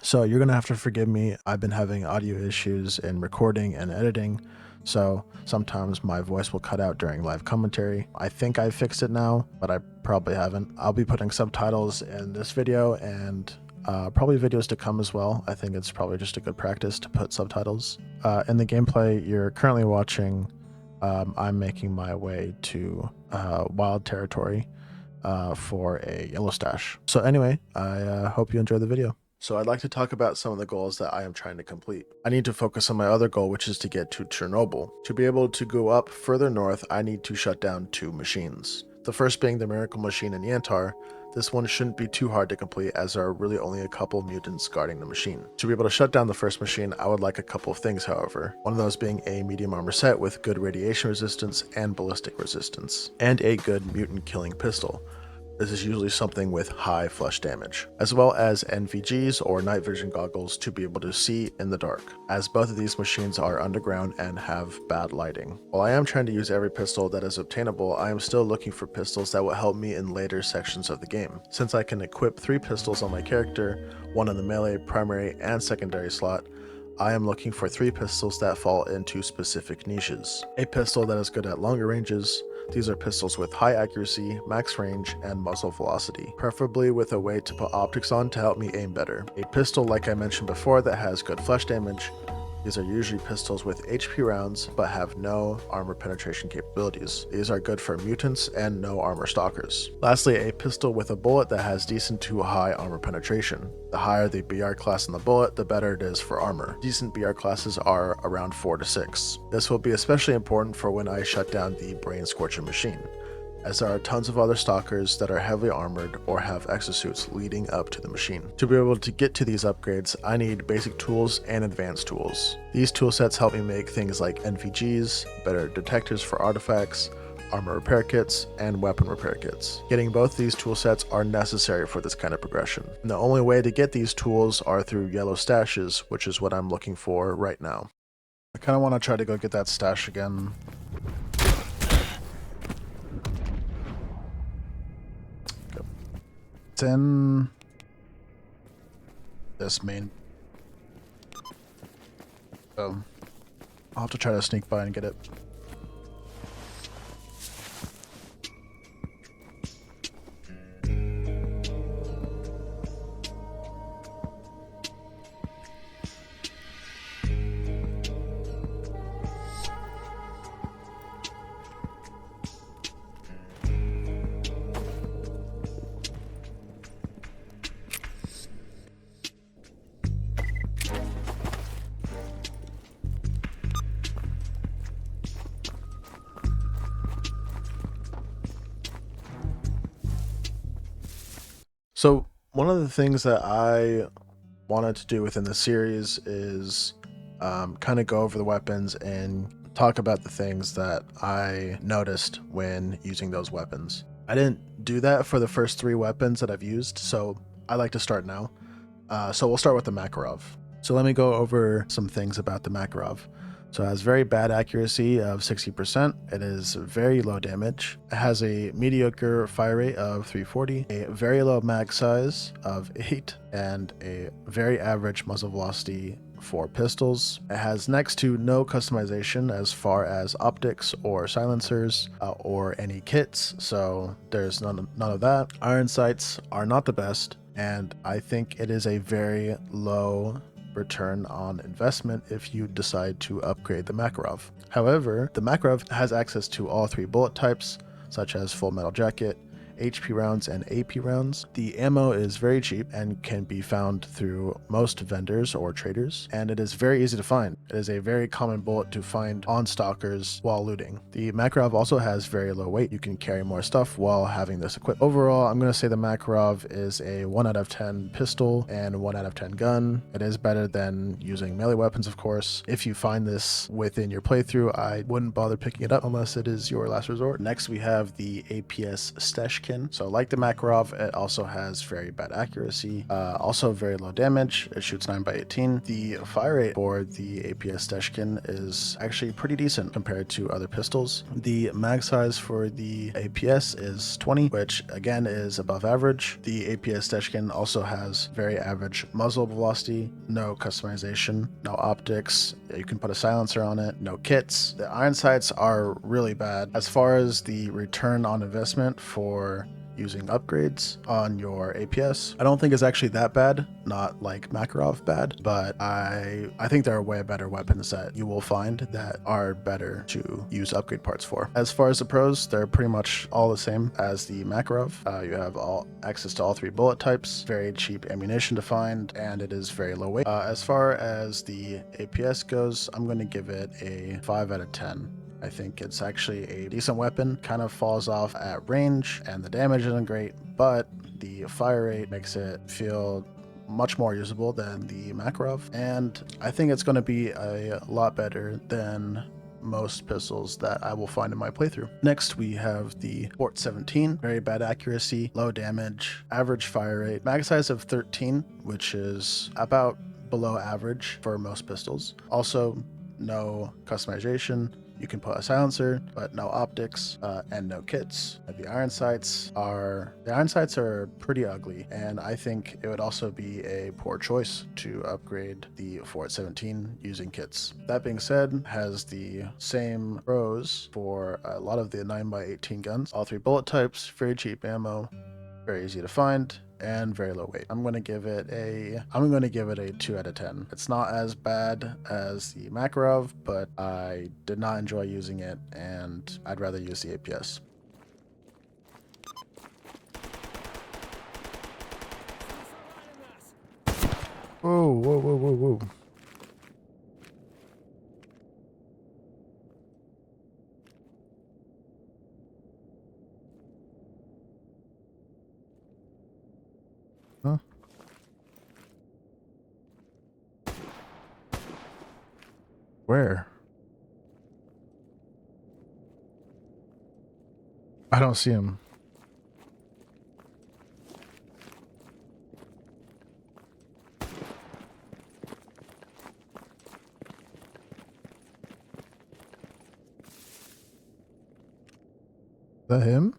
So you're gonna have to forgive me. I've been having audio issues in recording and editing, so sometimes my voice will cut out during live commentary. I think I fixed it now, but I probably haven't. I'll be putting subtitles in this video and probably videos to come as well. I think it's probably just a good practice to put subtitles. In the gameplay you're currently watching, I'm making my way to wild territory for a yellow stash. So anyway, I hope you enjoy the video. So I'd like to talk about some of the goals that I am trying to complete. I need to focus on my other goal, which is to get to Chernobyl. To be able to go up further north, I need to shut down 2 machines. The first being the Miracle Machine in Yantar. This one shouldn't be too hard to complete as there are really only a couple mutants guarding the machine. To be able to shut down the first machine, I would like a couple of things however. One of those being a medium armor set with good radiation resistance and ballistic resistance, and a good mutant killing pistol. This is usually something with high flush damage, as well as NVGs or night vision goggles to be able to see in the dark, as both of these machines are underground and have bad lighting. While I am trying to use every pistol that is obtainable, I am still looking for pistols that will help me in later sections of the game. Since I can equip 3 pistols on my character, 1 in the melee, primary, and secondary slot, I am looking for 3 pistols that fall into specific niches. A pistol that is good at longer ranges. These are pistols with high accuracy, max range, and muzzle velocity, preferably with a way to put optics on to help me aim better. A pistol like I mentioned before that has good flesh damage. These are usually pistols with HP rounds, but have no armor penetration capabilities. These are good for mutants and no armor stalkers. Lastly, a pistol with a bullet that has decent to high armor penetration. The higher the BR class in the bullet, the better it is for armor. Decent BR classes are around 4 to 6. This will be especially important for when I shut down the Brain Scorcher machine, as there are tons of other stalkers that are heavily armored or have exosuits leading up to the machine. To be able to get to these upgrades, I need basic tools and advanced tools. These tool sets help me make things like NVGs, better detectors for artifacts, armor repair kits, and weapon repair kits. Getting both these tool sets are necessary for this kind of progression. And the only way to get these tools are through yellow stashes, which is what I'm looking for right now. I kind of want to try to go get that stash again. It's in this main. So I'll have to try to sneak by and get it. So one of the things that I wanted to do within the series is kind of go over the weapons and talk about the things that I noticed when using those weapons. I didn't do that for the first 3 weapons that I've used, so I like to start now. So we'll start with the Makarov. So let me go over some things about the Makarov. So it has very bad accuracy of 60%. It is very low damage. It has a mediocre fire rate of 340, a very low mag size of 8, and a very average muzzle velocity for pistols. It has next to no customization as far as optics or silencers or any kits, so there's none of that. Iron sights are not the best, and I think it is a very low return on investment if you decide to upgrade the Makarov. However, the Makarov has access to all 3 bullet types, such as Full Metal Jacket, HP rounds, and AP rounds. The ammo is very cheap and can be found through most vendors or traders, and it is very easy to find. It is a very common bullet to find on stalkers while looting. The Makarov also has very low weight. You can carry more stuff while having this equipped. Overall, I'm going to say the Makarov is a 1 out of 10 pistol and 1 out of 10 gun. It is better than using melee weapons, of course. If you find this within your playthrough, I wouldn't bother picking it up unless it is your last resort. Next, we have the APS Stash Stashkin. So like the Makarov, it also has very bad accuracy, also very low damage. It shoots 9x18. The fire rate for the APS Stashkin is actually pretty decent compared to other pistols. The mag size for the APS is 20, which again is above average. The APS Stashkin also has very average muzzle velocity, no customization, no optics. You can put a silencer on it, no kits. The iron sights are really bad. As far as the return on investment for using upgrades on your APS, I don't think it's actually that bad, not like Makarov bad, but I think there are way better weapons that you will find that are better to use upgrade parts for. As far as the pros, they're pretty much all the same as the Makarov. You have all access to all 3 bullet types, very cheap ammunition to find, and it is very low weight. As far as the APS goes, I'm going to give it a 5 out of 10. I think it's actually a decent weapon, kind of falls off at range, and the damage isn't great, but the fire rate makes it feel much more usable than the Makarov, and I think it's going to be a lot better than most pistols that I will find in my playthrough. Next, we have the Fort 17, very bad accuracy, low damage, average fire rate, mag size of 13, which is about below average for most pistols. Also, no customization. You can put a silencer, but no optics, and no kits. The iron sights are pretty ugly, and I think it would also be a poor choice to upgrade the Fort 17 using kits. That being said, has the same pros for a lot of the 9x18 guns. All 3 bullet types, very cheap ammo, very easy to find, and very low weight. I'm going to give it a 2 out of 10. It's not as bad as the Makarov, but I did not enjoy using it, and I'd rather use the APS. Whoa, whoa, whoa, whoa, whoa. Huh? Where? I don't see him. Is that him?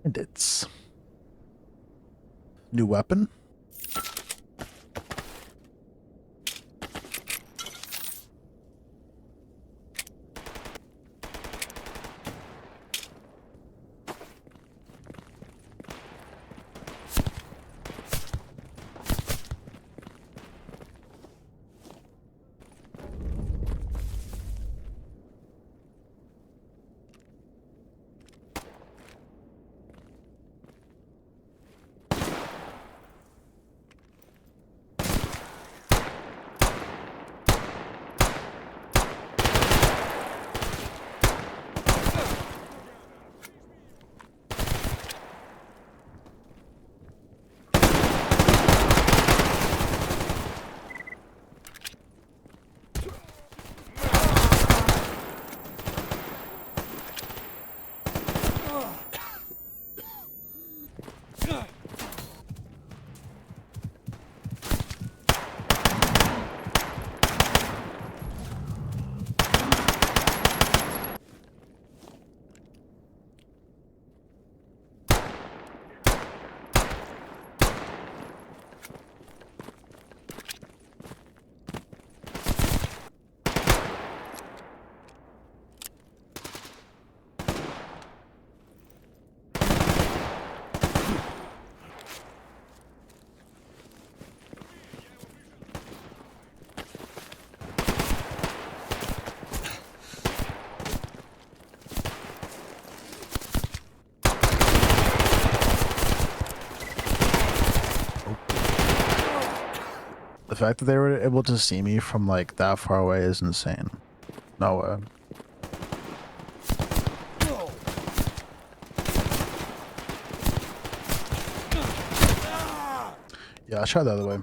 And it's new weapon. fact that they were able to see me from like that far away is insane. No way. Yeah, I'll try the other way.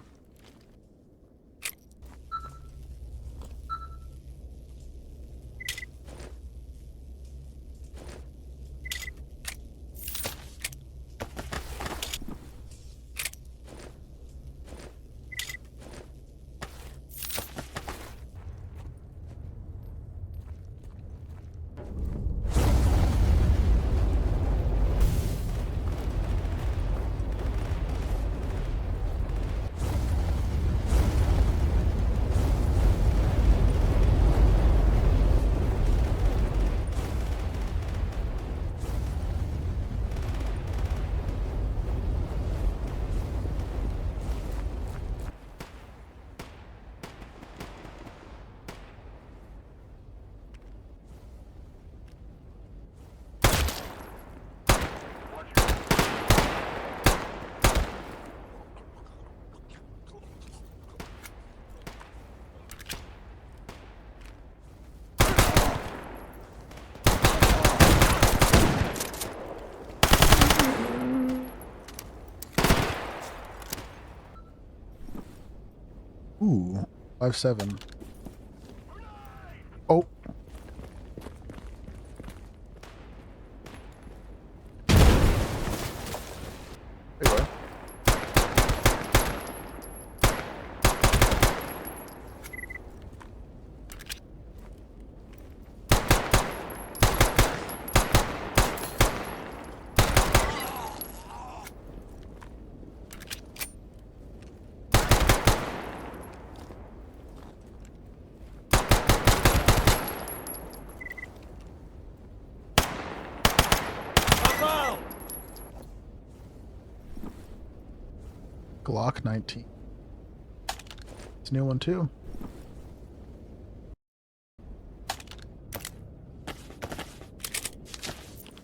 Ooh, 5-7. Oh. There you are. Glock 19. It's a new one too.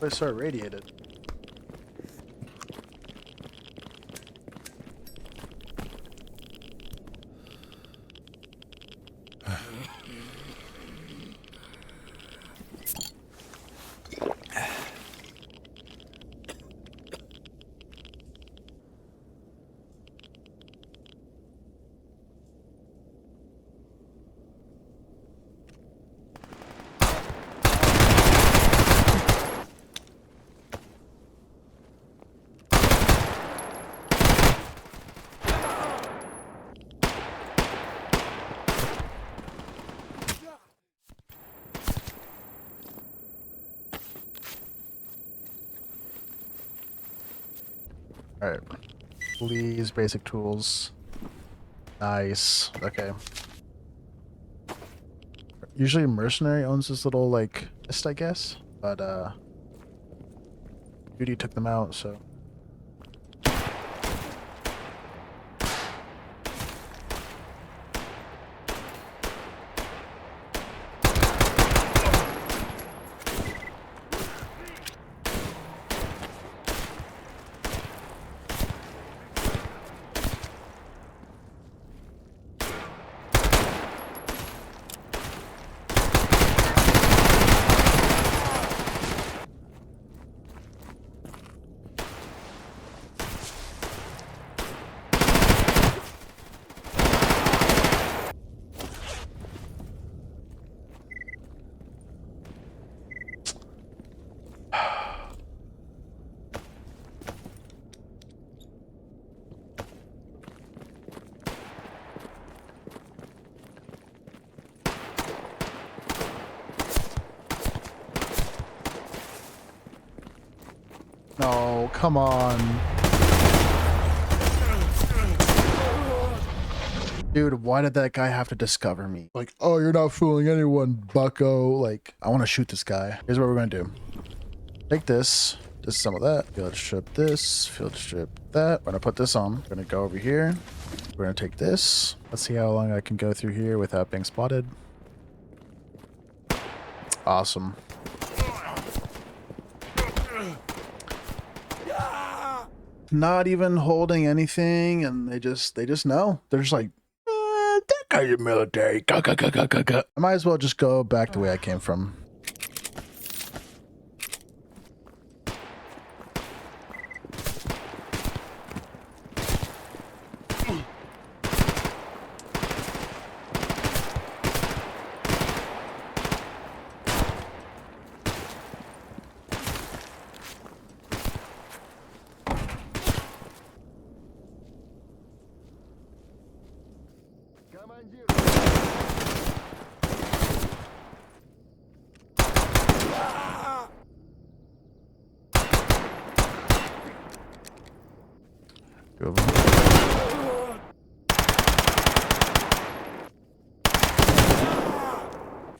I saw irradiated. Alright. Please, basic tools. Nice. Okay. Usually Mercenary owns this little, like, list, I guess. But, Duty took them out, so... No, come on. Dude, why did that guy have to discover me? Like, oh, you're not fooling anyone, bucko. Like, I want to shoot this guy. Here's what we're going to do. Take this. This is some of that. Field strip this. Field strip that. We're going to put this on. We're going to go over here. We're going to take this. Let's see how long I can go through here without being spotted. Awesome. Not even holding anything, and they just know. They're just like, Hey, you military. Go, go, go, go, go, go. I might as well just go back the way I came from.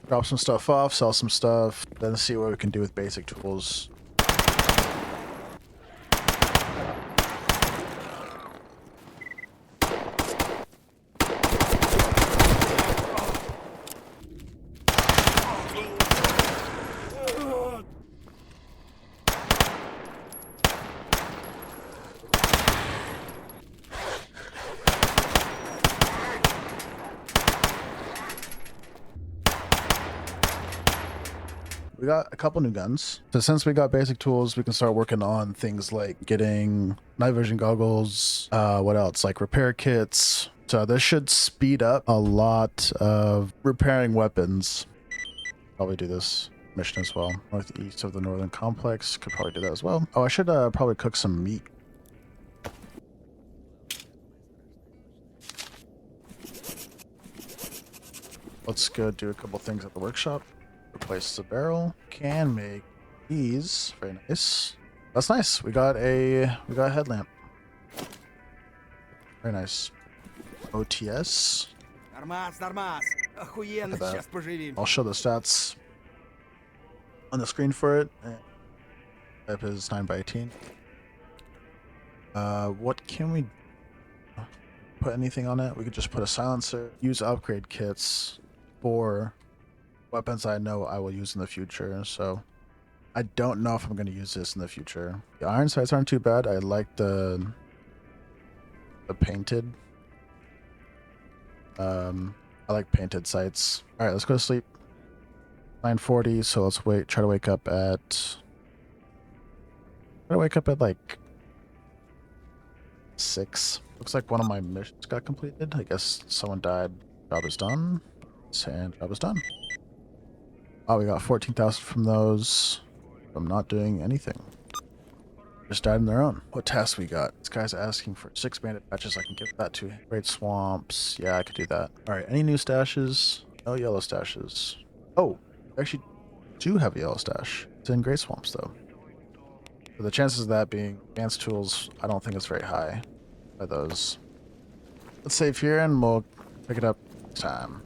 Drop some stuff off, sell some stuff, then see what we can do with basic tools. We got a couple new guns. So since we got basic tools, we can start working on things like getting night vision goggles, what else? Like repair kits. So this should speed up a lot of repairing weapons. Probably do this mission as well. Northeast of the northern complex. Could probably do that as well. Oh, I should probably cook some meat. Let's go do a couple things at the workshop. Replace the barrel. Can make these. Very nice. That's nice. We got a headlamp. Very nice. OTS. Нормас, нормас. Охуенно сейчас поживим. I'll show the stats on the screen for it. Type is 9x18. What can we put anything on it? We could just put a silencer. Use upgrade kits for weapons I know I will use in the future. So I don't know if I'm going to use this in the future. The iron sights aren't too bad. I like the painted. I like painted sights. All right, let's go to sleep. 9:40. So let's try to wake up at. Try to wake up at like 6. Looks like one of my missions got completed. I guess someone died. Job is done. And job is done. Oh, we got 14,000 from those. From not doing anything. Just died on their own. What tasks we got? This guy's asking for 6 bandit patches. I can give that to Great Swamps. Yeah, I could do that. Alright, any new stashes? No yellow stashes. Oh, we actually do have a yellow stash. It's in Great Swamps, though. So the chances of that being advanced tools, I don't think it's very high by those. Let's save here and we'll pick it up next time.